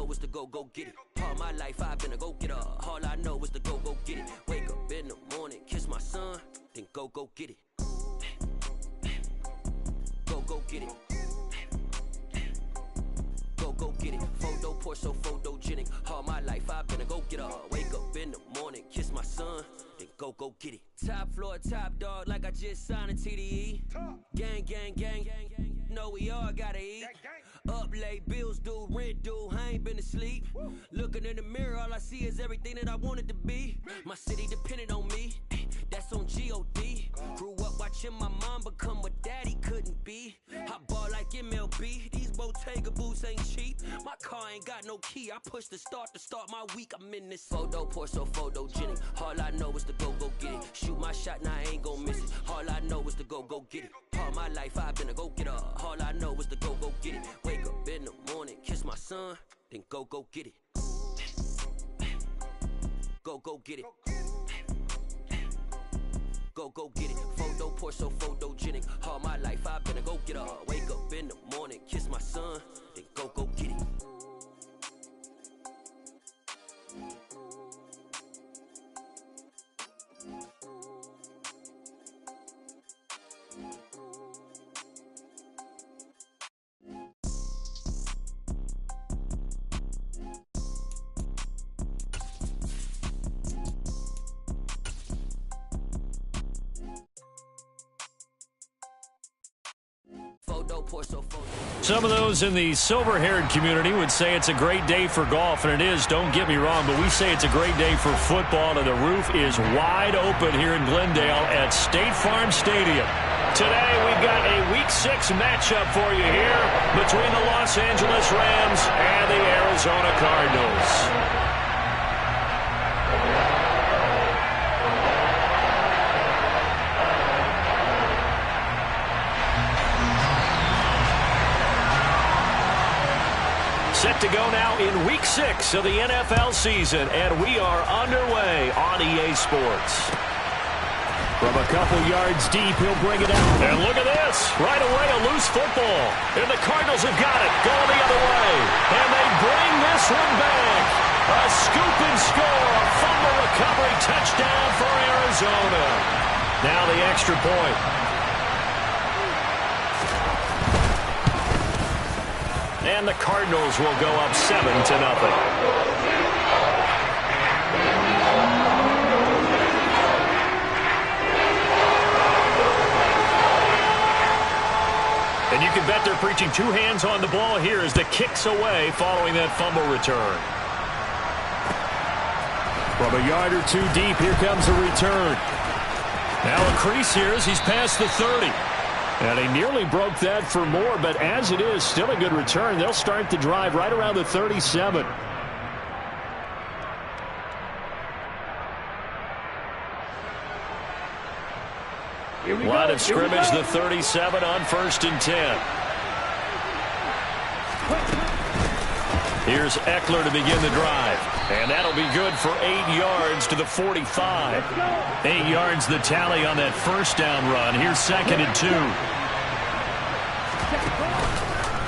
know is to go get it. All my life I've been a go-getter. All I know is to go get it. Wake up in the morning, kiss my son, then go get it. Go get it. Go get it. Photo poor, so photogenic. All my life I've been a go-getter. Wake up in the morning, kiss my son, then go get it. Top floor, top dog, like I just signed a TDE. Gang, gang, gang, gang, gang. Know we all gotta eat. Up late, bills due, rent due, I ain't been asleep. Looking in the mirror, all I see is everything that I wanted to be. My city depended on me, that's on G.O.D. Grew up watching my mom become what daddy couldn't be. I ball like MLB, these Bottega boots ain't cheap. My car ain't got no key, I push the start to start my week. I'm in this photo poor, so photogenic. All I know is to go get it. Shoot my shot, now I ain't gon' miss it. All I know is to go get it. All my life I've been a go-getter. All I know is to go get it. Wake up in the morning, kiss my son, then go get it. Go get it. Go get it. Photo poor, so photogenic. All my life I've been a go-getter. Wake up in the morning, kiss my son, then go get it. Some of those in the silver-haired community would say it's a great day for golf, and it is, don't get me wrong, but we say it's a great day for football, and the roof is wide open here in Glendale at State Farm Stadium. Today, we've got a Week 6 matchup for you here between the Los Angeles Rams and the Arizona Cardinals. Set to go now in Week 6 of the NFL season, and we are underway on EA Sports. From a couple yards deep, he'll bring it out. And look at this. Right away, a loose football. And the Cardinals have got it. Going the other way. And they bring this one back. A scoop and score. A fumble recovery touchdown for Arizona. Now the extra point. And the Cardinals will go up 7-0. And you can bet they're preaching two hands on the ball here as the kick's away following that fumble return. From a yard or two deep, here comes a return. Now a crease here as he's past the 30. And he nearly broke that for more, but as it is, still a good return. They'll start the drive right around the 37. Line of scrimmage, the 37 on 1st and 10. Here's Eckler to begin the drive. And that'll be good for 8 yards to the 45. 8 yards the tally on that first down run. Here's 2nd and 2.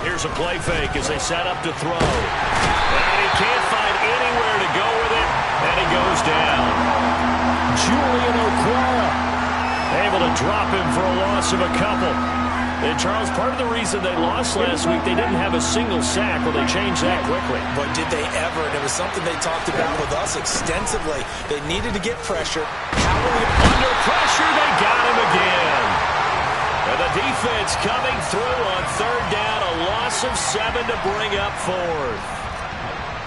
Here's a play fake as they set up to throw. And he can't find anywhere to go with it. And he goes down. Julian Okwara able to drop him for a loss of a couple. And, Charles, part of the reason they lost last week, they didn't have a single sack. Well, they changed that quickly. But did they ever? And it was something they talked about with us extensively. They needed to get pressure. Under pressure, they got him again. And the defense coming through on 3rd down. A loss of 7 to bring up 4th.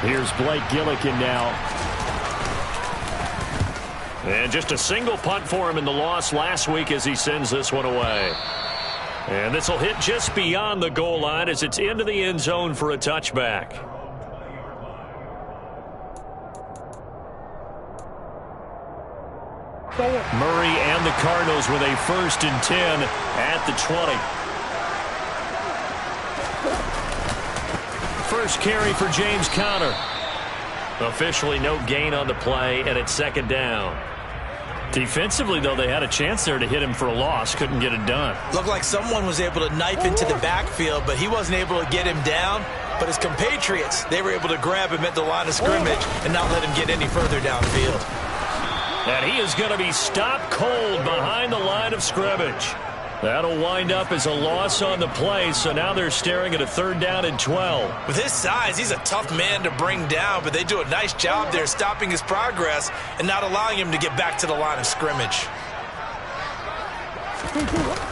Here's Blake Gillikin now. And just a single punt for him in the loss last week as he sends this one away. And this will hit just beyond the goal line as it's into the end zone for a touchback. Murray and the Cardinals with a 1st and 10 at the 20. First carry for James Conner. Officially no gain on the play, and it's 2nd down. Defensively, though, they had a chance there to hit him for a loss. Couldn't get it done. Looked like someone was able to knife into the backfield, but he wasn't able to get him down. but his compatriots, they were able to grab him at the line of scrimmage and not let him get any further downfield. And he is going to be stopped cold behind the line of scrimmage. That'll wind up as a loss on the play, so now they're staring at a 3rd down and 12. With his size, he's a tough man to bring down, but they do a nice job there stopping his progress and not allowing him to get back to the line of scrimmage.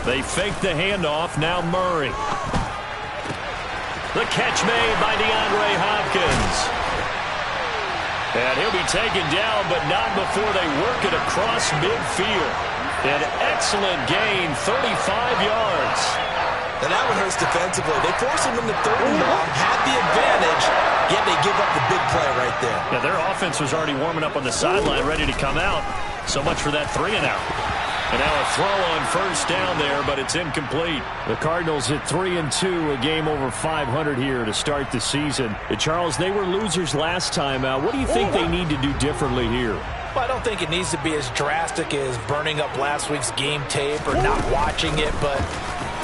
They fake the handoff, now Murray. The catch made by DeAndre Hopkins. And he'll be taken down, but not before they work it across midfield. An excellent gain, 35 yards. And that one hurts defensively. They force him into 3rd and long, had the advantage, yet they give up the big play right there. Yeah, their offense was already warming up on the sideline, ready to come out. So much for that 3-and-out. And now a throw on 1st down there, but it's incomplete. The Cardinals at 3-2, a game over 500 here to start the season. Charles, they were losers last time out. What do you think they need to do differently here? Well, I don't think it needs to be as drastic as burning up last week's game tape or not watching it, but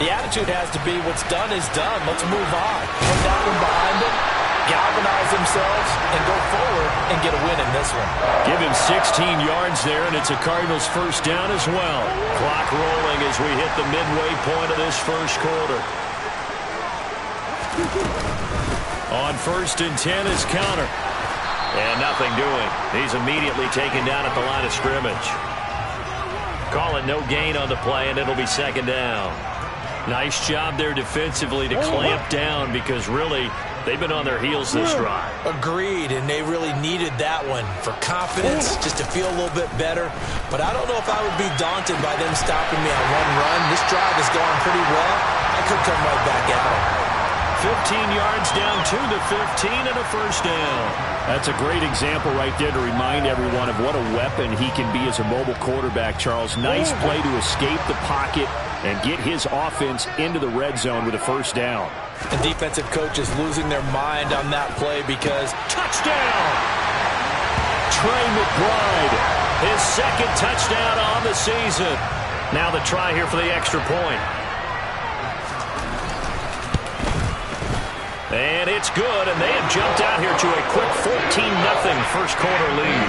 the attitude has to be what's done is done. Let's move on. Put that one behind them, galvanize themselves, and go forward and get a win in this one. Give him 16 yards there, and it's a Cardinals 1st down as well. Clock rolling as we hit the midway point of this 1st quarter. On 1st and 10 is Connor. And nothing doing. He's immediately taken down at the line of scrimmage. Call it no gain on the play, and it'll be 2nd down. Nice job there defensively to clamp down because really they've been on their heels this drive. Agreed, and they really needed that one for confidence, just to feel a little bit better. But I don't know if I would be daunted by them stopping me on one run. This drive has gone pretty well. I could come right back at it. 15 yards down to the 15 and a 1st down. That's a great example right there to remind everyone of what a weapon he can be as a mobile quarterback, Charles. Nice play to escape the pocket and get his offense into the red zone with a 1st down. The defensive coach is losing their mind on that play because touchdown! Trey McBride, his 2nd touchdown on the season. Now the try here for the extra point. And it's good, and they have jumped out here to a quick 14-0 1st quarter lead.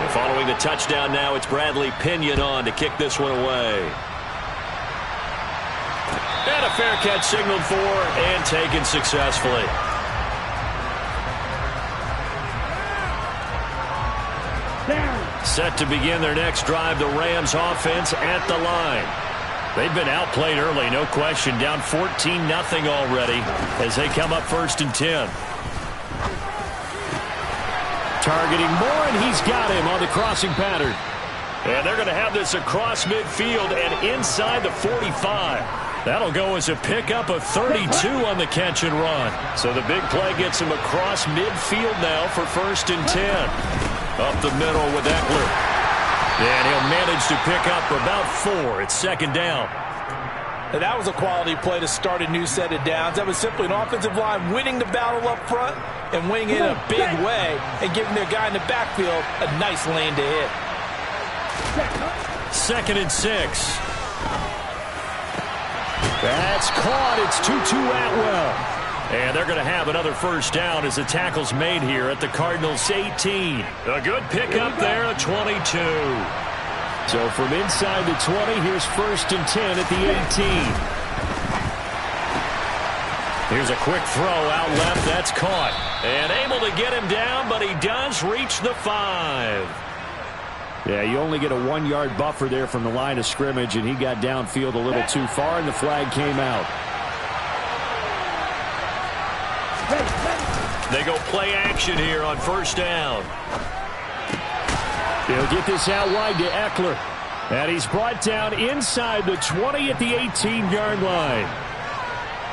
And following the touchdown now, it's Bradley Pinion on to kick this one away. And a fair catch signaled for and taken successfully. Set to begin their next drive, the Rams offense at the line. They've been outplayed early, no question. Down 14-0 already as they come up 1st and 10. Targeting Moore, and he's got him on the crossing pattern. And they're going to have this across midfield and inside the 45. That'll go as a pickup of 32 on the catch and run. So the big play gets him across midfield now for 1st and 10. Up the middle with Eckler. And he'll manage to pick up about 4. It's 2nd down. And that was a quality play to start a new set of downs. That was simply an offensive line winning the battle up front and winning it in a big way and giving their guy in the backfield a nice lane to hit. 2nd and 6. That's caught. It's Tutu Atwell. And they're going to have another 1st down as the tackle's made here at the Cardinals 18. A good pickup there at 22. So from inside the 20, here's 1st and 10 at the 18. Here's a quick throw out left. That's caught. And able to get him down, but he does reach the 5. Yeah, you only get a 1-yard buffer there from the line of scrimmage, and he got downfield a little too far, and the flag came out. They go play action here on 1st down. They'll get this out wide to Eckler. And he's brought down inside the 20 at the 18-yard line.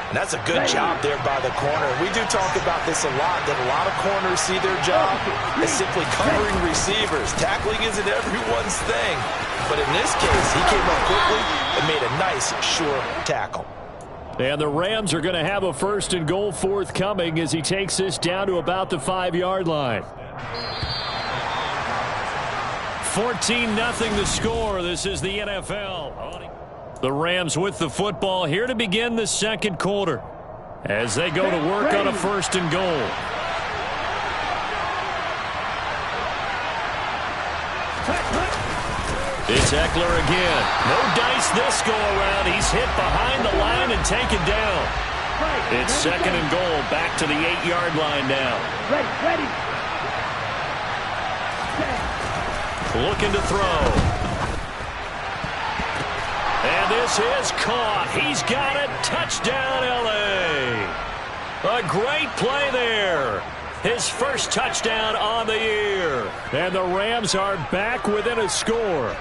And that's a good job there by the corner. We do talk about this a lot, that a lot of corners see their job as simply covering receivers. Tackling isn't everyone's thing. But in this case, he came up quickly and made a nice, sure tackle. And the Rams are going to have a 1st and goal forthcoming as he takes this down to about the 5-yard line. 14-0 the score. This is the NFL. The Rams with the football here to begin the second quarter as they go to work on a 1st and goal. It's Eckler again. No dice this go around. He's hit behind the line and taken down. It's 2nd and goal, back to the 8-yard line now. Ready. Looking to throw. And this is caught. He's got it. Touchdown, L.A. A great play there. His first touchdown on the year. And the Rams are back within a score.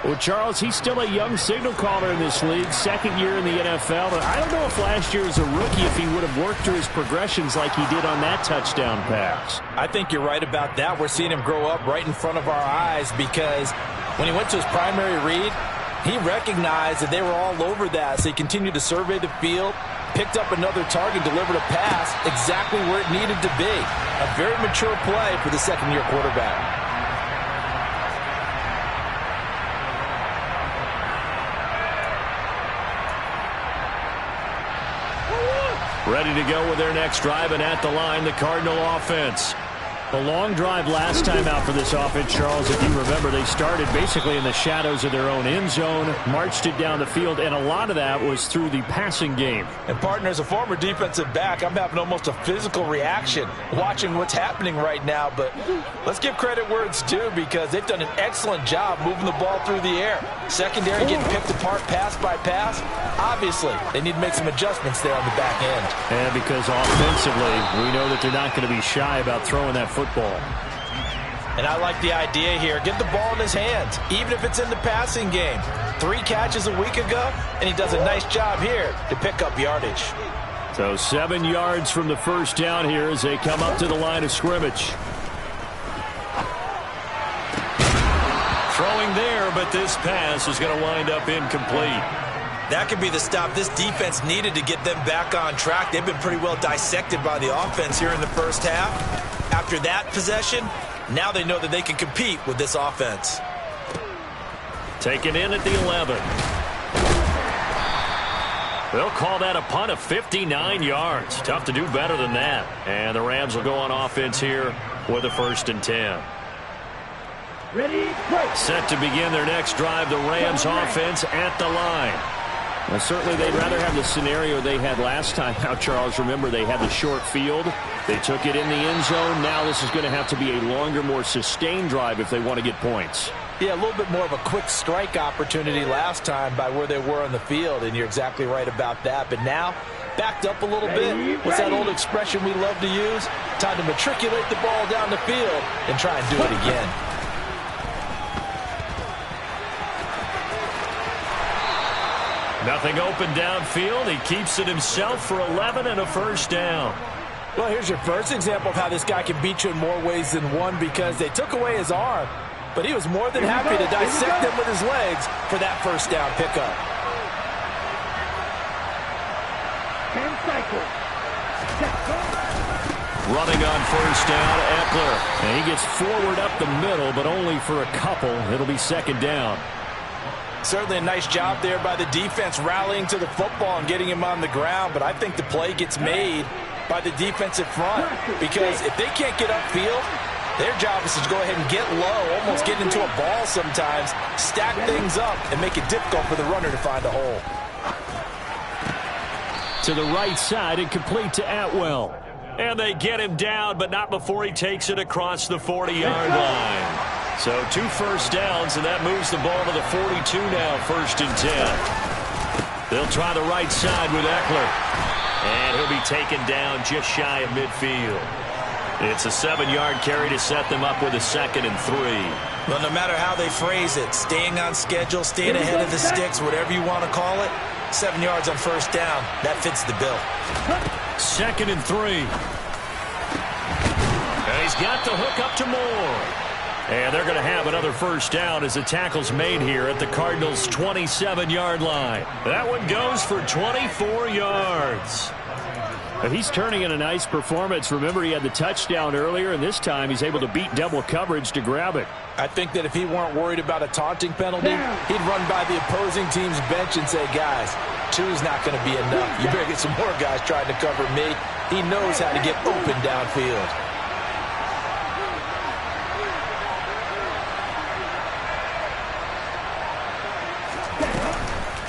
Well, Charles, he's still a young signal caller in this league, 2nd year in the NFL. But I don't know if last year as a rookie, if he would have worked through his progressions like he did on that touchdown pass. I think you're right about that. We're seeing him grow up right in front of our eyes because when he went to his primary read, he recognized that they were all over that. So he continued to survey the field, picked up another target, delivered a pass exactly where it needed to be. A very mature play for the 2nd-year quarterback. Ready to go with their next drive, and at the line, the Cardinal offense. The long drive last time out for this offense, Charles, if you remember, they started basically in the shadows of their own end zone, marched it down the field, and a lot of that was through the passing game. And, partner, as a former defensive back, I'm having almost a physical reaction watching what's happening right now. But let's give credit where it's due because they've done an excellent job moving the ball through the air. Secondary getting picked apart pass by pass. Obviously, they need to make some adjustments there on the back end. And because offensively, we know that they're not going to be shy about throwing that football. And I like the idea here. Get the ball in his hands, even if it's in the passing game. 3 catches a week ago, and he does a nice job here to pick up yardage. So 7 yards from the first down here as they come up to the line of scrimmage. Throwing there, but this pass is going to wind up incomplete. That could be the stop this defense needed to get them back on track. They've been pretty well dissected by the offense here in the first half. After that possession, now they know that they can compete with this offense. Taken in at the 11. They'll call that a punt of 59 yards. Tough to do better than that. And the Rams will go on offense here with a 1st and 10. Ready, break. Set to begin their next drive, the Rams offense at the line. Well, certainly they'd rather have the scenario they had last time. Now, Charles, remember, they had the short field. They took it in the end zone. Now this is going to have to be a longer, more sustained drive if they want to get points. Yeah, a little bit more of a quick strike opportunity last time by where they were on the field, and you're exactly right about that. But now, backed up a little bit. What's that old expression we love to use? Time to matriculate the ball down the field and try and do it again. Nothing open downfield. He keeps it himself for 11 and a 1st down. Well, here's your first example of how this guy can beat you in more ways than one because they took away his arm, but he was more than happy to dissect them with his legs for that 1st down pickup. 10 cycles. Running on 1st down, Eckler. And he gets forward up the middle, but only for a couple. It'll be 2nd down. Certainly a nice job there by the defense rallying to the football and getting him on the ground, but I think the play gets made by the defensive front because if they can't get upfield, their job is to go ahead and get low, almost get into a ball sometimes, stack things up, and make it difficult for the runner to find a hole. To the right side and complete to Atwell. And they get him down, but not before he takes it across the 40-yard line. So 2 first downs, and that moves the ball to the 42 now, 1st and 10. They'll try the right side with Eckler. And he'll be taken down just shy of midfield. It's a 7-yard carry to set them up with a 2nd and 3. Well, no matter how they phrase it, staying on schedule, staying ahead of the sticks, whatever you want to call it, 7 yards on 1st down, that fits the bill. 2nd and 3. And he's got the hook up to Moore. And they're going to have another 1st down as the tackle's made here at the Cardinals' 27-yard line. That one goes for 24 yards. He's turning in a nice performance. Remember, he had the touchdown earlier, and this time he's able to beat double coverage to grab it. I think that if he weren't worried about a taunting penalty, he'd run by the opposing team's bench and say, guys, 2 is not going to be enough. You better get some more guys trying to cover me. He knows how to get open downfield.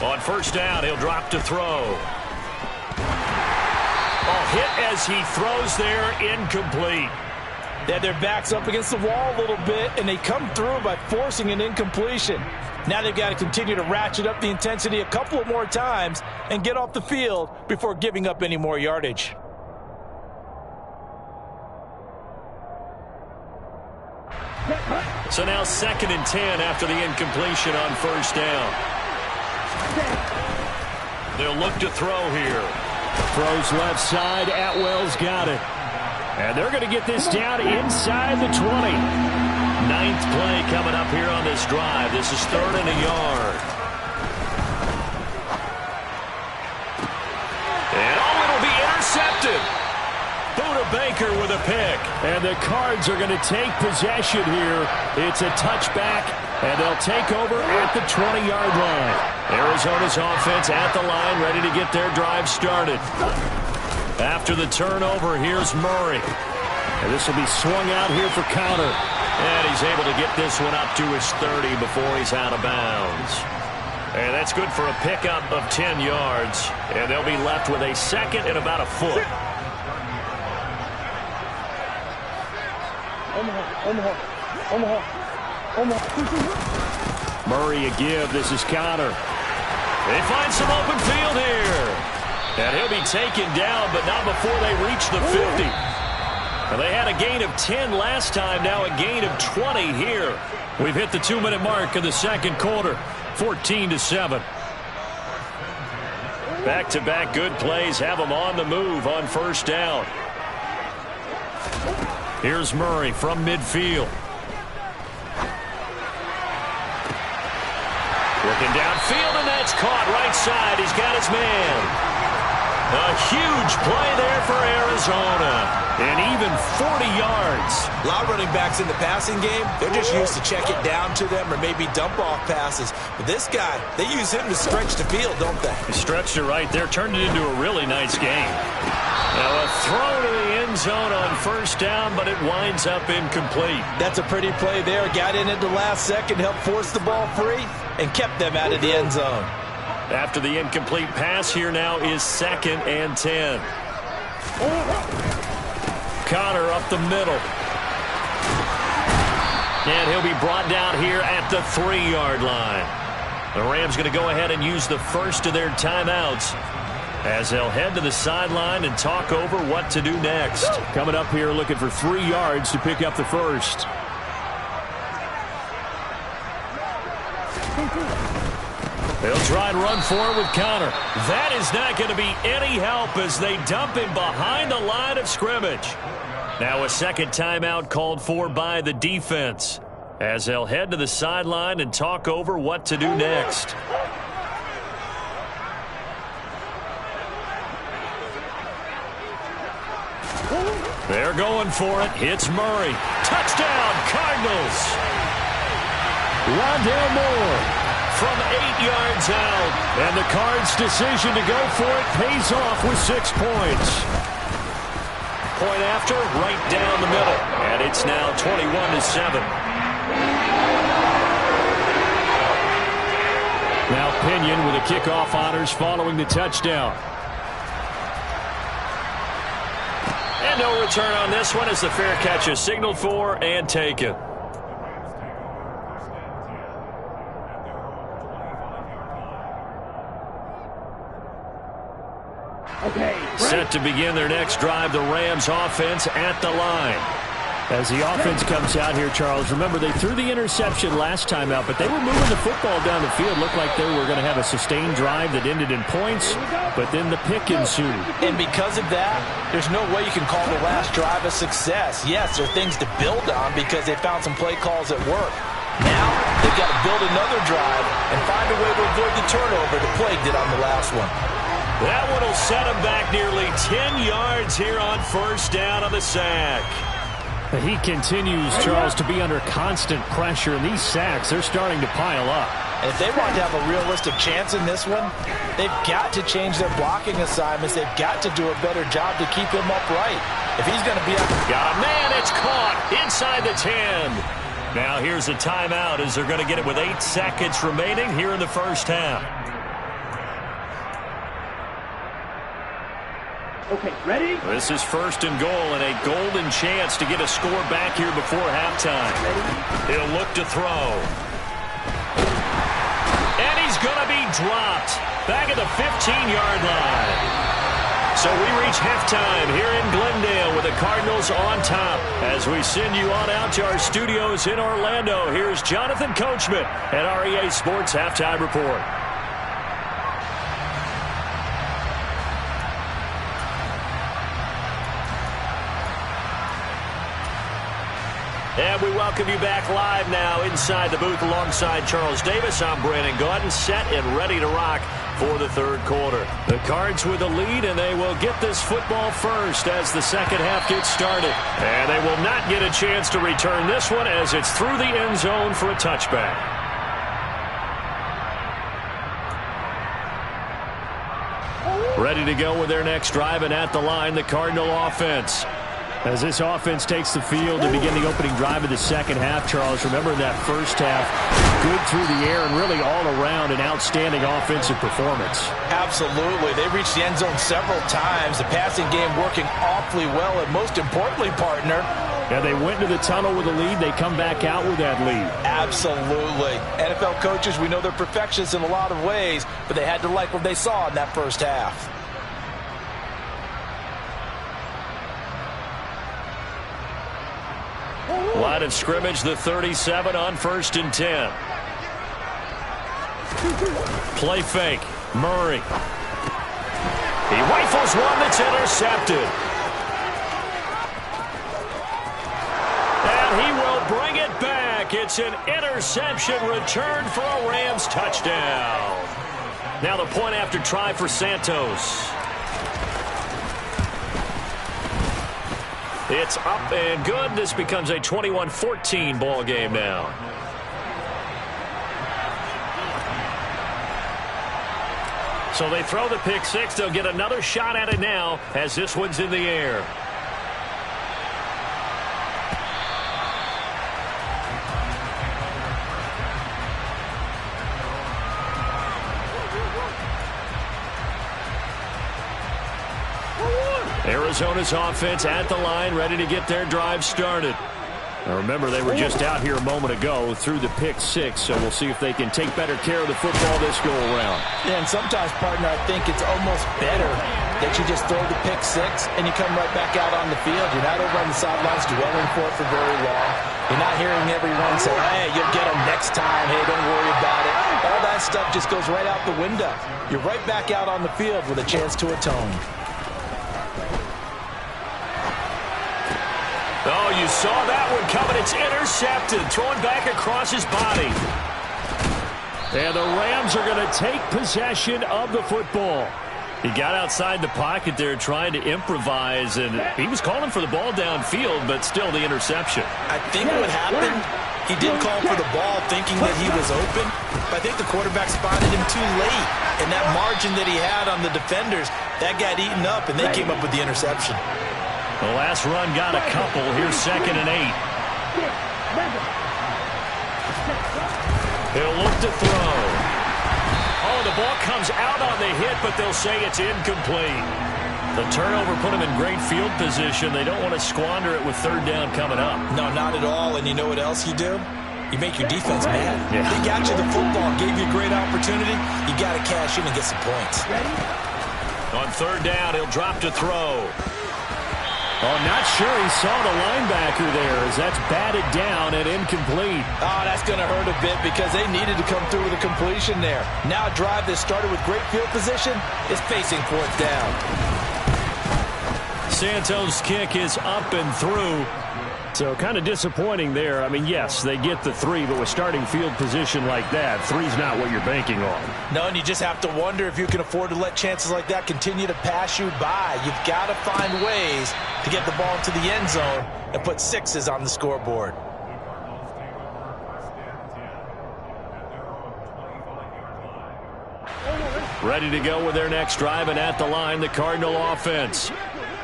On first down, he'll drop to throw. Hit as he throws there, incomplete. They had their backs up against the wall a little bit, and they come through by forcing an incompletion. Now they've got to continue to ratchet up the intensity a couple of more times and get off the field before giving up any more yardage. So now 2nd and 10 after the incompletion on first down. They'll look to throw here. Throws left side. Atwell's got it. And they're going to get this down inside the 20. 9th play coming up here on this drive. This is 3rd and a yard. And it'll be intercepted. Buda Baker with a pick. And the Cards are going to take possession here. It's a touchback, and they'll take over at the 20-yard line. Arizona's offense at the line, ready to get their drive started. After the turnover, here's Murray. And this will be swung out here for counter. And he's able to get this one up to his 30 before he's out of bounds. And that's good for a pickup of 10 yards. And they'll be left with a 2nd and about a foot. Murray a give. This is counter. They find some open field here. And he'll be taken down, but not before they reach the 50. And they had a gain of 10 last time, now a gain of 20 here. We've hit the 2-minute mark of the 2nd quarter, 14-7. Back-to-back good plays have them on the move on first down. Here's Murray from midfield. Looking downfield, and that's caught right side. He's got his man. A huge play there for Arizona. And even 40 yards. A lot of running backs in the passing game, they're just used to check it down to them or maybe dump off passes. But this guy, they use him to stretch the field, don't they? He stretched it right there, turned it into a really nice game. Now a throw to the end zone on first down, but it winds up incomplete. That's a pretty play there. Got in at the last second, helped force the ball free, and kept them out of the end zone. After the incomplete pass, here now is 2nd and 10. Connor up the middle. And he'll be brought down here at the 3-yard line. The Rams going to go ahead and use the first of their timeouts as they'll head to the sideline and talk over what to do next. Coming up here looking for 3 yards to pick up the first. They'll try and run forward with Connor. That is not going to be any help as they dump him behind the line of scrimmage. Now a 2nd timeout called for by the defense as they'll head to the sideline and talk over what to do next. They're going for it. It's Murray. Touchdown, Cardinals. Rondale Moore from 8 yards out. And the Cards' decision to go for it pays off with 6 points. Point after, right down the middle. And it's now 21-7. Now Pinion with a kickoff honors following the touchdown. And no return on this one as the fair catch is signaled for and taken. Set to begin their next drive, the Rams offense at the line. As the offense comes out here, Charles, remember they threw the interception last time out, but they were moving the football down the field. Looked like they were going to have a sustained drive that ended in points, but then the pick ensued. And because of that, there's no way you can call the last drive a success. Yes, there are things to build on because they found some play calls that work. Now, they've got to build another drive and find a way to avoid the turnover that plagued it on the last one. That one will set him back nearly 10 yards here on first down on the sack. He continues, Charles, to be under constant pressure, and these sacks, they're starting to pile up. And if they want to have a realistic chance in this one, they've got to change their blocking assignments. They've got to do a better job to keep him upright. If he's going to be up... Got a man, it's caught inside the 10. Now here's a timeout as they're going to get it with 8 seconds remaining here in the first half. Okay, ready? This is first and goal and a golden chance to get a score back here before halftime. He'll look to throw. And he's going to be dropped back at the 15-yard line. So we reach halftime here in Glendale with the Cardinals on top. As we send you on out to our studios in Orlando, here's Jonathan Coachman at REA Sports Halftime Report. And we welcome you back live now inside the booth alongside Charles Davis. I'm Brandon Gaudin, set and ready to rock for the third quarter. The Cards with a lead, and they will get this football first as the second half gets started. And they will not get a chance to return this one as it's through the end zone for a touchback. Ready to go with their next drive, and at the line, the Cardinal offense. As this offense takes the field to begin the opening drive of the second half, Charles, remember in that first half, good through the air and really all around an outstanding offensive performance. Absolutely. They reached the end zone several times. The passing game working awfully well, and most importantly, partner. Yeah, they went to the tunnel with a lead. They come back out with that lead. Absolutely. NFL coaches, we know they're perfectionists in a lot of ways, but they had to like what they saw in that first half. Line of scrimmage, the 37 on first and 10. Play fake. Murray. He rifles one that's intercepted. And he will bring it back. It's an interception return for a Rams touchdown. Now the point after try for Santos. It's up and good. This becomes a 21-14 ball game now. So they throw the pick six. They'll get another shot at it now as this one's in the air. Arizona's offense at the line, ready to get their drive started. Now remember, they were just out here a moment ago through the pick six, so we'll see if they can take better care of the football this go-around. Yeah, and sometimes, partner, I think it's almost better that you just throw the pick six and you come right back out on the field. You're not over on the sidelines dwelling for it for very long. You're not hearing everyone say, hey, you'll get them next time. Hey, don't worry about it. All that stuff just goes right out the window. You're right back out on the field with a chance to atone. Oh, you saw that one coming. It's intercepted. Thrown back across his body. And the Rams are going to take possession of the football. He got outside the pocket there trying to improvise, and he was calling for the ball downfield, but still the interception. I think what happened, he did call for the ball thinking that he was open, but I think the quarterback spotted him too late. And that margin that he had on the defenders, that got eaten up, and they came up with the interception. The last run got a couple. Here's 2nd and 8. He'll look to throw. Oh, the ball comes out on the hit, but they'll say it's incomplete. The turnover put them in great field position. They don't want to squander it with third down coming up. No, not at all. And you know what else you do? You make your defense mad. Yeah. They got you the football, gave you a great opportunity. You got to cash in and get some points. On third down, he'll drop to throw. Oh, not sure he saw the linebacker there as that's batted down and incomplete. Oh, that's going to hurt a bit because they needed to come through with a completion there. Now a drive that started with great field position is facing fourth down. Santos' kick is up and through. So kind of disappointing there. I mean, yes, they get the 3, but with starting field position like that, 3's not what you're banking on. No, and you just have to wonder if you can afford to let chances like that continue to pass you by. You've got to find ways to get the ball into the end zone and put 6s on the scoreboard. Ready to go with their next drive, and at the line, the Cardinal offense.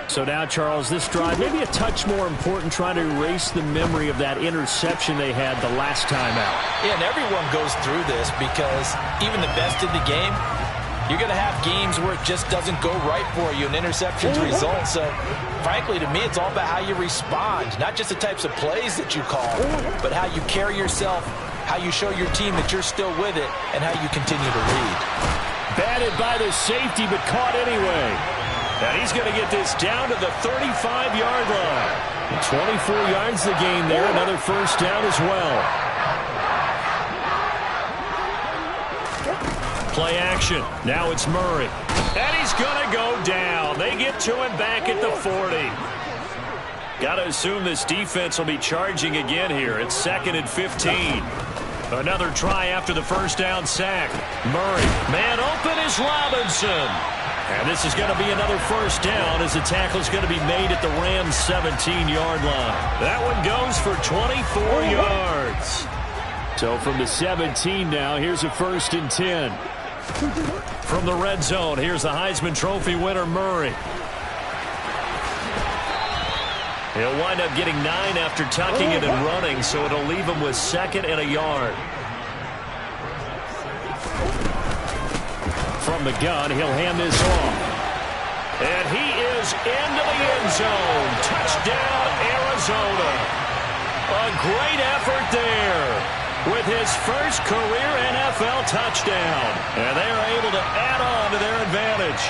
So now, Charles, this drive maybe a touch more important, trying to erase the memory of that interception they had the last time out. Yeah, and everyone goes through this because even the best in the game, you're going to have games where it just doesn't go right for you, and interceptions result. So, frankly, to me, it's all about how you respond, not just the types of plays that you call, but how you carry yourself, how you show your team that you're still with it, and how you continue to lead. Batted by the safety, but caught anyway. And he's going to get this down to the 35-yard line. 24 yards the gain there. Another first down as well. Play action. Now it's Murray. And he's going to go down. They get to him back at the 40. Got to assume this defense will be charging again here. It's 2nd and 15. Another try after the first down sack. Murray. Man open is Robinson. And this is going to be another first down as the tackle is going to be made at the Rams' 17-yard line. That one goes for 24 yards. So from the 17 now, here's a 1st and 10. From the red zone, here's the Heisman Trophy winner, Murray. He'll wind up getting 9 after tucking it and running, so it'll leave him with 2nd and a yard. From the gun, he'll hand this off. And he is into the end zone. Touchdown, Arizona. A great effort there with his first career NFL touchdown. And they are able to add on to their advantage.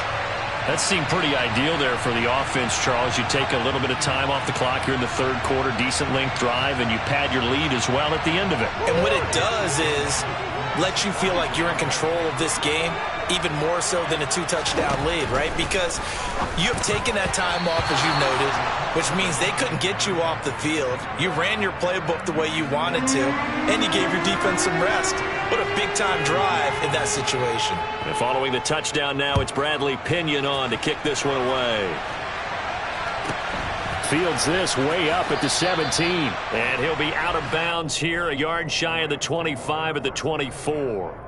That seemed pretty ideal there for the offense, Charles. You take a little bit of time off the clock here in the 3rd quarter, decent length drive, and you pad your lead as well at the end of it. And what it does is let you feel like you're in control of this game, even more so than a 2-touchdown lead, right? Because you have taken that time off, as you noted, which means they couldn't get you off the field. You ran your playbook the way you wanted to, and you gave your defense some rest. What a big-time drive in that situation. And following the touchdown now, it's Bradley Pinion on to kick this one away. Fields this way up at the 17. And he'll be out of bounds here, a yard shy of the 25 at the 24.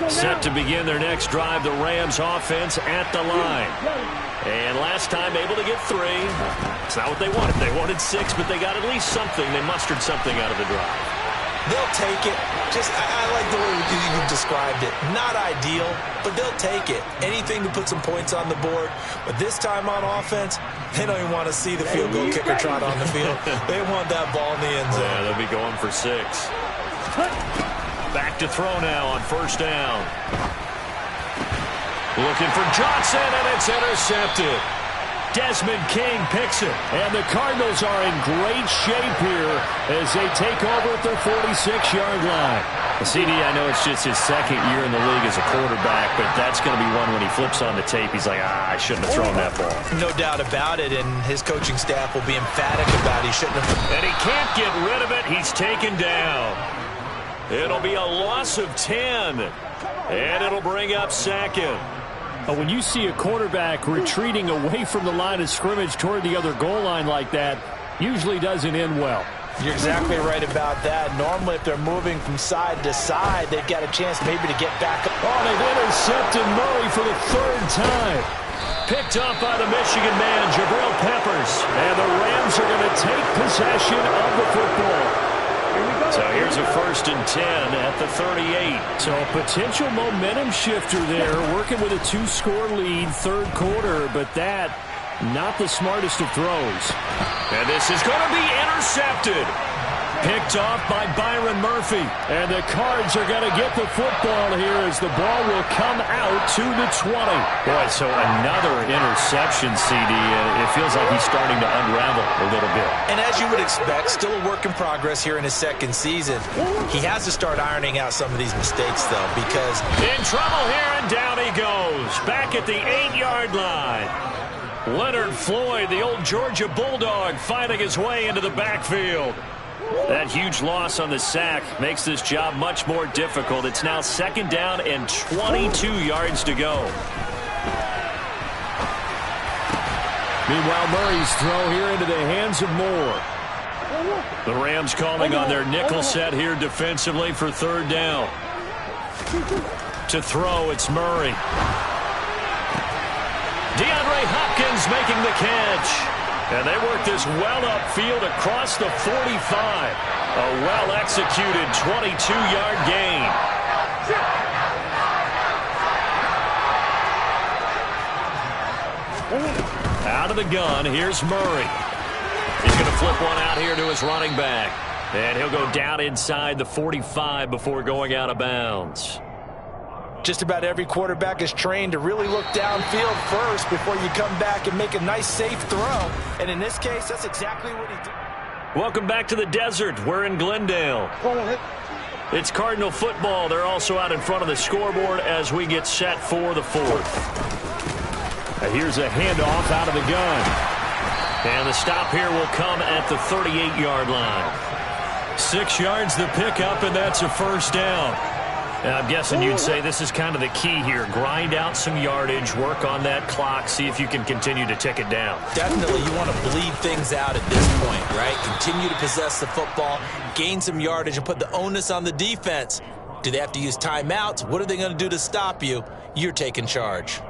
Set to begin their next drive, the Rams offense at the line. And last time able to get 3. It's not what they wanted. They wanted 6, but they got at least something. They mustered something out of the drive. They'll take it. I like the way you described it. Not ideal, but they'll take it. Anything to put some points on the board. But this time on offense, they don't even want to see the field goal kicker trot on the field. They want that ball in the end zone. Yeah, they'll be going for 6. Back to throw now on first down. Looking for Johnson, and it's intercepted. Desmond King picks it, and the Cardinals are in great shape here as they take over at their 46-yard line. CD, I know it's just his 2nd year in the league as a quarterback, but that's going to be one when he flips on the tape. He's like, I shouldn't have thrown that ball. No doubt about it, and his coaching staff will be emphatic about he shouldn't have. And he can't get rid of it. He's taken down. It'll be a loss of 10, and it'll bring up 2nd. When you see a quarterback retreating away from the line of scrimmage toward the other goal line like that, usually doesn't end well. You're exactly right about that. Normally, if they're moving from side to side, they've got a chance maybe to get back up. Oh, they've intercepted Murray for the 3rd time. Picked up by the Michigan man, Jabril Peppers. And the Rams are going to take possession of the football. So here's a 1st and 10 at the 38. So a potential momentum shifter there, working with a 2-score lead, 3rd quarter, but that, not the smartest of throws. And this is going to be intercepted. Picked off by Byron Murphy. And the Cards are going to get the football here as the ball will come out to the 20. Boy, so another interception, CD. It feels like he's starting to unravel a little bit. And as you would expect, still a work in progress here in his 2nd season. He has to start ironing out some of these mistakes, though, because... In trouble here, and down he goes. Back at the 8-yard line. Leonard Floyd, the old Georgia Bulldog, finding his way into the backfield. That huge loss on the sack makes this job much more difficult. It's now 2nd down and 22 yards to go. Meanwhile, Murray's throw here into the hands of Moore. The Rams calling on their nickel set here defensively for 3rd down. To throw, it's Murray. DeAndre Hopkins making the catch. And they work this well upfield across the 45. A well-executed 22-yard gain. Out of the gun, here's Murray. He's going to flip one out here to his running back. And he'll go down inside the 45 before going out of bounds. Just about every quarterback is trained to really look downfield first before you come back and make a nice, safe throw. And in this case, that's exactly what he did. Welcome back to the desert. We're in Glendale. It's Cardinal football. They're also out in front of the scoreboard as we get set for the 4th. Here's a handoff out of the gun. And the stop here will come at the 38-yard line. 6 yards the pickup, and that's a 1st down. I'm guessing you'd say this is kind of the key here. Grind out some yardage, work on that clock, see if you can continue to tick it down. Definitely, you want to bleed things out at this point, right? Continue to possess the football, gain some yardage, and put the onus on the defense. Do they have to use timeouts? What are they going to do to stop you? You're taking charge.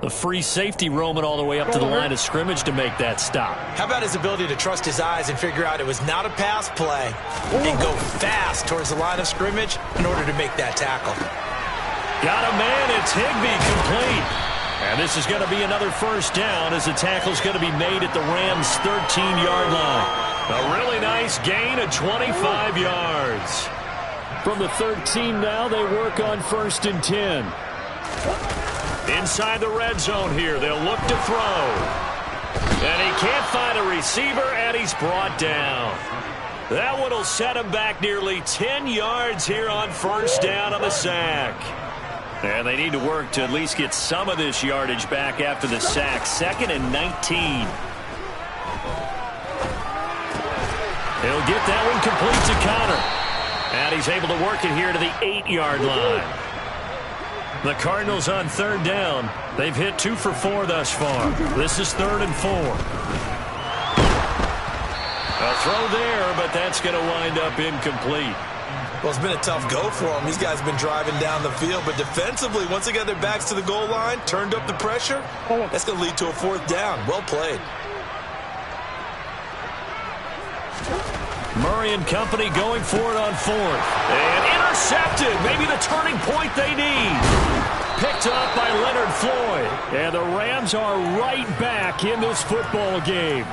The free safety roaming all the way up to the line of scrimmage to make that stop. How about his ability to trust his eyes and figure out it was not a pass play and go fast towards the line of scrimmage in order to make that tackle? Got a man. It's Higbee, complete. And this is going to be another 1st down as the tackle's going to be made at the Rams' 13-yard line. A really nice gain of 25 yards. From the 13 now, they work on 1st and 10. Inside the red zone here, they'll look to throw. And he can't find a receiver, and he's brought down. That one will set him back nearly 10 yards here on 1st down on the sack. And they need to work to at least get some of this yardage back after the sack. 2nd and 19. He'll get that one complete to Connor. And he's able to work it here to the 8-yard line. The Cardinals on 3rd down. They've hit 2 for 4 thus far. This is 3rd and 4. A throw there, but that's going to wind up incomplete. Well, it's been a tough go for them. These guys have been driving down the field, but defensively, once they got their backs to the goal line, turned up the pressure, that's going to lead to a 4th down. Well played. Murray and company going for it on 4th. And intercepted. Maybe the turning point they need. Picked up by Leonard Floyd. And the Rams are right back in this football game.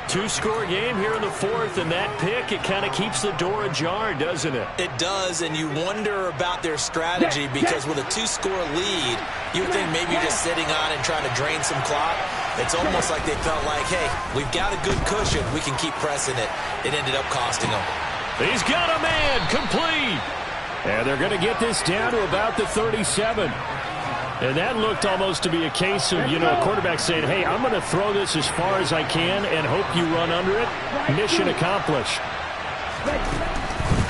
2-score game here in the 4th, and that pick, it kind of keeps the door ajar, doesn't it? It does, and you wonder about their strategy because with a 2-score lead, you think maybe just sitting on and trying to drain some clock. It's almost like they felt like, hey, we've got a good cushion. We can keep pressing it. It ended up costing them. He's got a man, complete. And they're going to get this down to about the 37. And that looked almost to be a case of, a quarterback saying, hey, I'm going to throw this as far as I can and hope you run under it. Mission accomplished.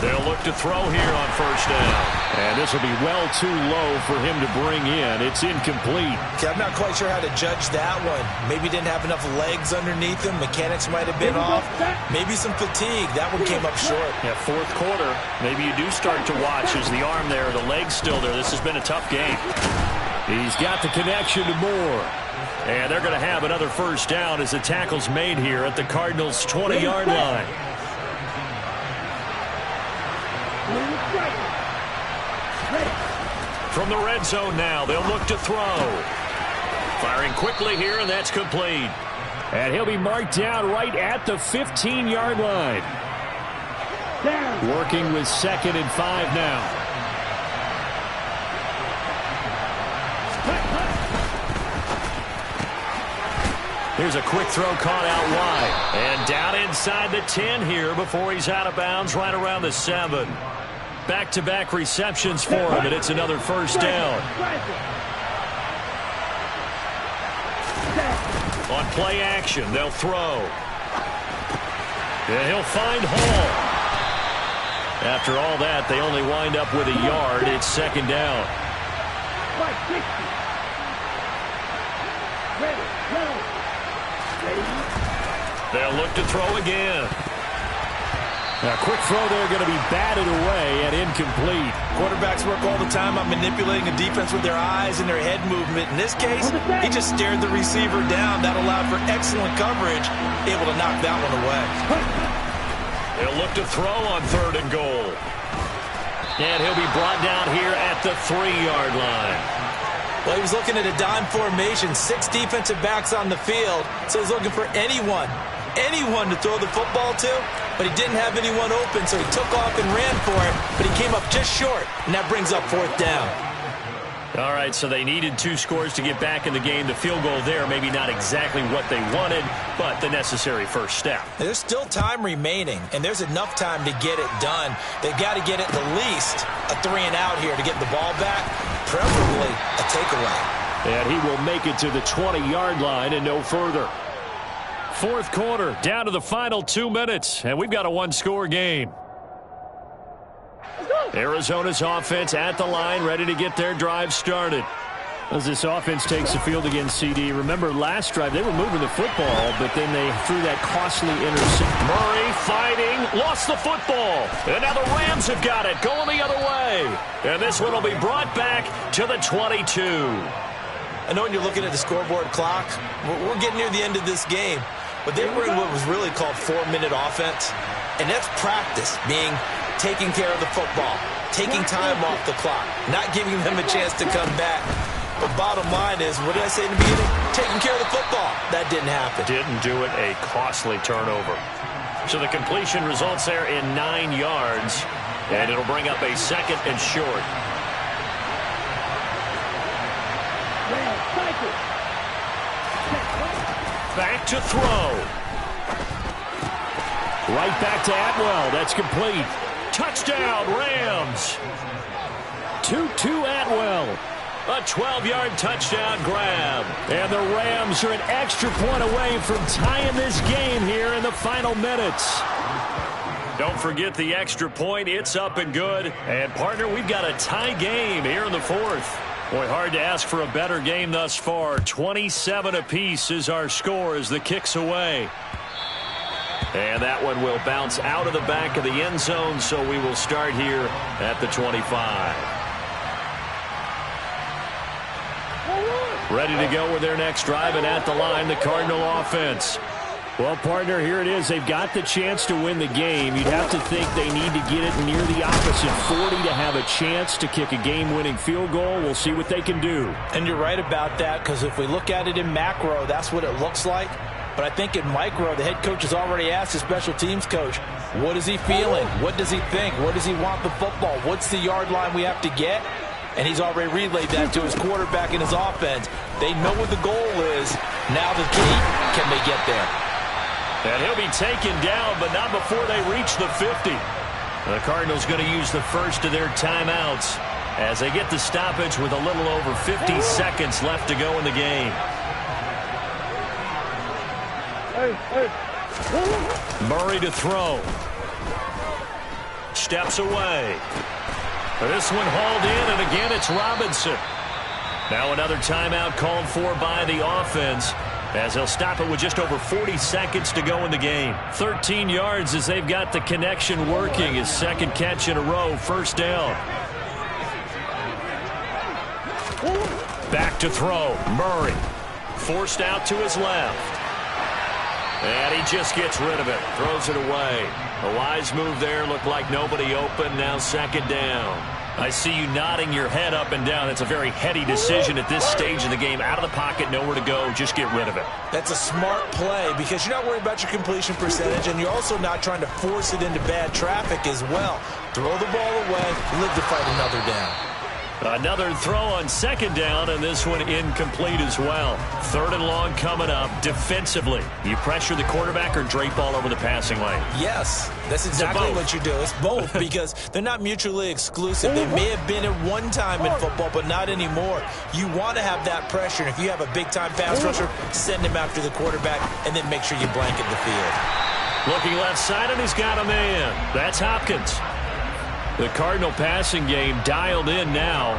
They'll look to throw here on 1st down. And this will be well too low for him to bring in. It's incomplete. Okay, I'm not quite sure how to judge that one. Maybe didn't have enough legs underneath him. Mechanics might have been off. Maybe some fatigue. That one came up short. Yeah, 4th quarter. Maybe you do start to watch as the arm there, the leg's still there. This has been a tough game. He's got the connection to Moore. And they're going to have another 1st down as the tackle's made here at the Cardinals' 20-yard line. From the red zone now, they'll look to throw. Firing quickly here, and that's complete. And he'll be marked down right at the 15-yard line. Working with 2nd and 5 now. Here's a quick throw caught out wide. And down inside the 10 here before he's out of bounds right around the 7. Back-to-back receptions for him, and it's another 1st down. On play action, they'll throw. And he'll find Hall. After all that, they only wind up with a yard. It's second down. They'll look to throw again. A quick throw there going to be batted away and incomplete. Quarterbacks work all the time on manipulating a defense with their eyes and their head movement. In this case, he just stared the receiver down. That allowed for excellent coverage, able to knock that one away. He'll look to throw on 3rd and goal. And he'll be brought down here at the 3-yard line. Well, he was looking at a dime formation, 6 defensive backs on the field, so he's looking for anyone to throw the football to, but he didn't have anyone open, so he took off and ran for it, but he came up just short, and that brings up 4th down. All right, so they needed 2 scores to get back in the game. The field goal there, maybe not exactly what they wanted, but the necessary first step. There's still time remaining, and there's enough time to get it done. They've got to get at the least a 3-and-out here to get the ball back, preferably a takeaway. And he will make it to the 20-yard line and no further. 4th quarter, down to the final 2 minutes, and we've got a 1-score game. Arizona's offense at the line, ready to get their drive started. As this offense takes the field against CD, remember last drive they were moving the football, but then they threw that costly interception. Murray fighting, lost the football, and now the Rams have got it, going the other way. And this one will be brought back to the 22. I know when you're looking at the scoreboard clock, we're getting near the end of this game, but they were in what was really called 4-minute offense, and that's practice, being taking care of the football, taking time off the clock, not giving them a chance to come back. But bottom line is, what did I say in the beginning? Taking care of the football. That didn't happen. Didn't do it, a costly turnover. So the completion results there in 9 yards, and it'll bring up a 2nd and short. Back to throw. Right back to Atwell. That's complete. Touchdown, Rams. 2-2 Atwell. A 12-yard touchdown grab. And the Rams are an extra point away from tying this game here in the final minutes. Don't forget the extra point. It's up and good. And, partner, we've got a tie game here in the 4th. Boy, hard to ask for a better game thus far. 27 apiece is our score as the kick's away. And that one will bounce out of the back of the end zone, so we will start here at the 25. Ready to go with their next drive, and at the line, the Cardinal offense. Well, partner, here it is. They've got the chance to win the game. You'd have to think they need to get it near the opposite 40 to have a chance to kick a game-winning field goal. We'll see what they can do. And you're right about that, because if we look at it in macro, that's what it looks like. But I think in micro, the head coach has already asked the special teams coach, what is he feeling? What does he think? Where does he want the football? What's the yard line we have to get? And he's already relayed that to his quarterback and his offense. They know what the goal is. Now the key, can they get there? And he'll be taken down, but not before they reach the 50. The Cardinals going to use the first of their timeouts as they get the stoppage with a little over 50 seconds left to go in the game. Murray to throw. Steps away. This one hauled in, and again it's Robinson. Now another timeout called for by the offense as they'll stop it with just over 40 seconds to go in the game. 13 yards as they've got the connection working. His 2nd catch in a row, 1st down. Back to throw. Murray forced out to his left. And he just gets rid of it. Throws it away. A wise move there. Looked like nobody open. Now 2nd down. I see you nodding your head up and down. It's a very heady decision at this stage of the game. Out of the pocket, nowhere to go. Just get rid of it. That's a smart play because you're not worried about your completion percentage, and you're also not trying to force it into bad traffic as well. Throw the ball away, live to fight another down. Another throw on second down, and this one incomplete as well. Third and long coming up. Defensively, you pressure the quarterback or drape all over the passing lane? Yes, that's exactly what you do. It's both because they're not mutually exclusive. They may have been at one time in football, but not anymore. You want to have that pressure, and if you have a big-time pass rusher, send him after the quarterback, and then make sure you blanket the field. Looking left side, and he's got a man. That's Hopkins. The Cardinal passing game dialed in now.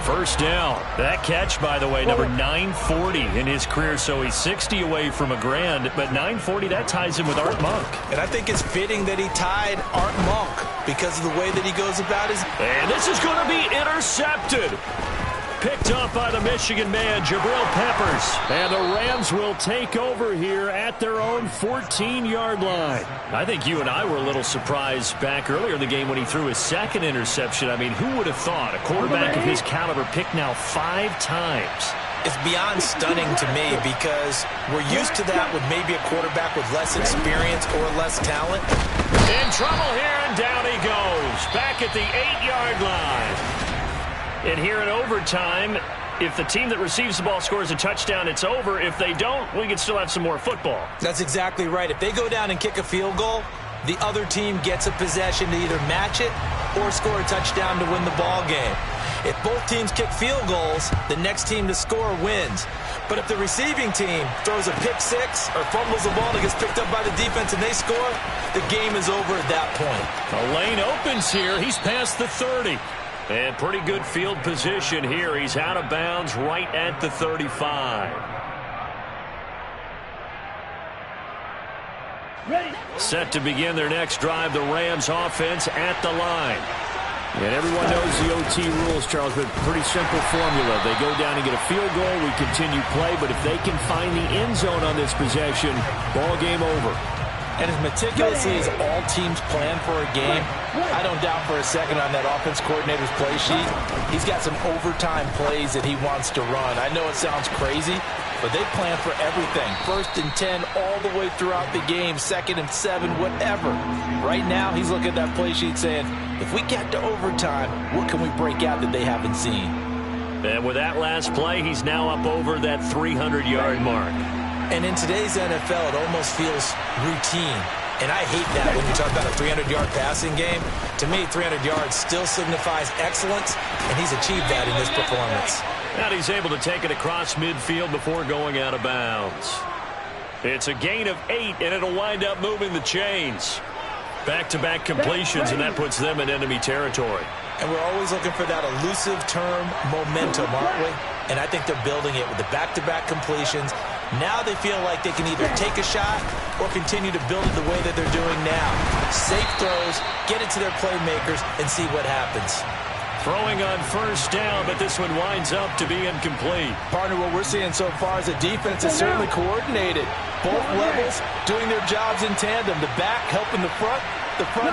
First down. That catch, by the way, number 940 in his career, so he's 60 away from a grand, but 940, that ties him with Art Monk. And I think it's fitting that he tied Art Monk because of the way that he goes about his... And this is going to be intercepted. Picked up by the Michigan man, Jabril Peppers. And the Rams will take over here at their own 14-yard line. I think you and I were a little surprised back earlier in the game when he threw his second interception. I mean, who would have thought a quarterback of his caliber picked now 5 times? It's beyond stunning to me because we're used to that with maybe a quarterback with less experience or less talent. In trouble here, and down he goes. Back at the 8-yard line. And here in overtime, if the team that receives the ball scores a touchdown, it's over. If they don't, we can still have some more football. That's exactly right. If they go down and kick a field goal, the other team gets a possession to either match it or score a touchdown to win the ball game. If both teams kick field goals, the next team to score wins. But if the receiving team throws a pick six or fumbles the ball that gets picked up by the defense and they score, the game is over at that point. The lane opens here. He's past the 30. And pretty good field position here. He's out of bounds right at the 35. Ready. Set to begin their next drive, the Rams offense at the line. And everyone knows the OT rules, Charles, but pretty simple formula. They go down and get a field goal, we continue play, but if they can find the end zone on this possession, ball game over. And as meticulously as all teams plan for a game, I don't doubt for a second on that offense coordinator's play sheet, he's got some overtime plays that he wants to run. I know it sounds crazy, but they plan for everything. 1st and 10 all the way throughout the game, 2nd and 7, whatever. Right now, he's looking at that play sheet saying, if we get to overtime, what can we break out that they haven't seen? And with that last play, he's now up over that 300-yard mark. And in today's NFL, it almost feels routine. And I hate that when you talk about a 300-yard passing game. To me, 300 yards still signifies excellence, and he's achieved that in this performance. And he's able to take it across midfield before going out of bounds. It's a gain of 8, and it'll wind up moving the chains. Back-to-back completions, and that puts them in enemy territory. And we're always looking for that elusive term, momentum, aren't we? And I think they're building it with the back-to-back completions. Now they feel like they can either take a shot or continue to build it the way that they're doing now. Safe throws, get it to their playmakers, and see what happens. Throwing on first down, but this one winds up to be incomplete. Partner, what we're seeing so far is the defense is certainly coordinated. Both levels doing their jobs in tandem. The back helping the front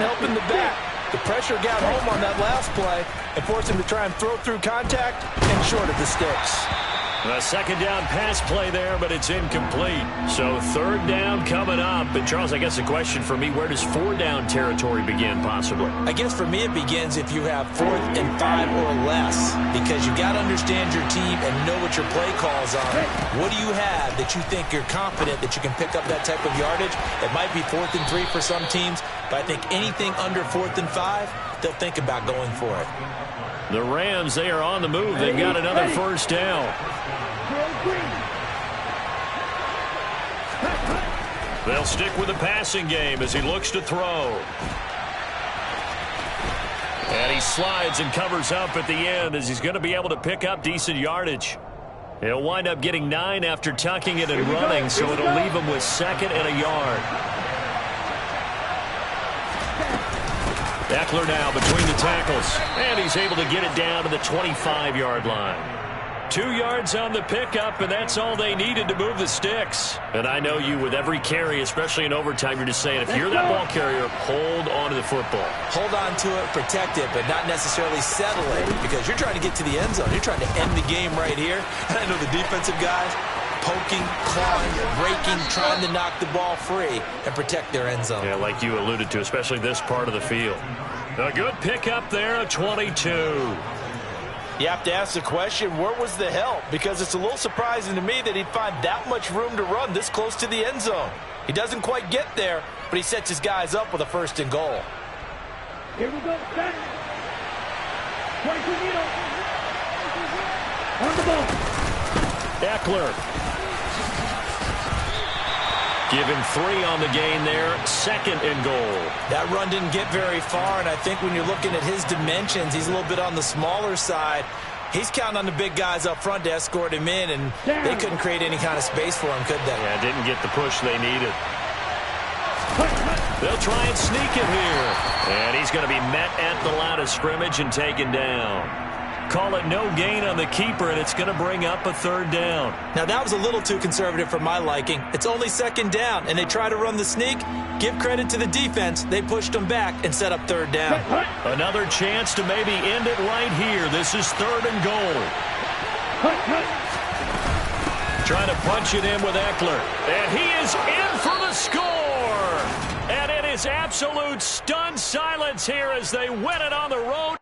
helping the back. The pressure got home on that last play and forced him to try and throw through contact and short of the sticks. A second down pass play there, but it's incomplete. So 3rd down coming up. And Charles, I guess the question for me, where does 4 down territory begin possibly? I guess for me it begins if you have 4th and 5 or less, because you got to understand your team and know what your play calls are. What do you have that you think you're confident that you can pick up that type of yardage? It might be 4th and 3 for some teams, but I think anything under 4th and 5, they'll think about going for it. The Rams, they are on the move. They've got another first down. They'll stick with the passing game as he looks to throw. And he slides and covers up at the end as he's going to be able to pick up decent yardage. He'll wind up getting 9 after tucking it and running, so it'll leave him with 2nd and a yard. Eckler now between the tackles, and he's able to get it down to the 25-yard line. 2 yards on the pickup, and that's all they needed to move the sticks. And I know you, with every carry, especially in overtime, you're just saying, if you're that ball carrier, hold on to the football. Hold on to it, protect it, but not necessarily settle it, because you're trying to get to the end zone. You're trying to end the game right here. And I know the defensive guys poking, clawing, breaking, trying to knock the ball free and protect their end zone. Yeah, like you alluded to, especially this part of the field. A good pickup there, a 22. You have to ask the question, where was the help? Because it's a little surprising to me that he'd find that much room to run this close to the end zone. He doesn't quite get there, but he sets his guys up with a 1st and goal. Here we go, set. 22 needle. On the ball. Eckler. Give him 3 on the gain there. 2nd and goal. That run didn't get very far, and I think when you're looking at his dimensions, he's a little bit on the smaller side. He's counting on the big guys up front to escort him in, and they couldn't create any kind of space for him, could they? Yeah, didn't get the push they needed. They'll try and sneak it here. And he's going to be met at the line of scrimmage and taken down. Call it no gain on the keeper, and it's going to bring up a 3rd down. Now, that was a little too conservative for my liking. It's only 2nd down, and they try to run the sneak. Give credit to the defense. They pushed them back and set up 3rd down. Another chance to maybe end it right here. This is 3rd and goal. Trying to punch it in with Eckler. And he is in for the score. And it is absolute stunned silence here as they win it on the road.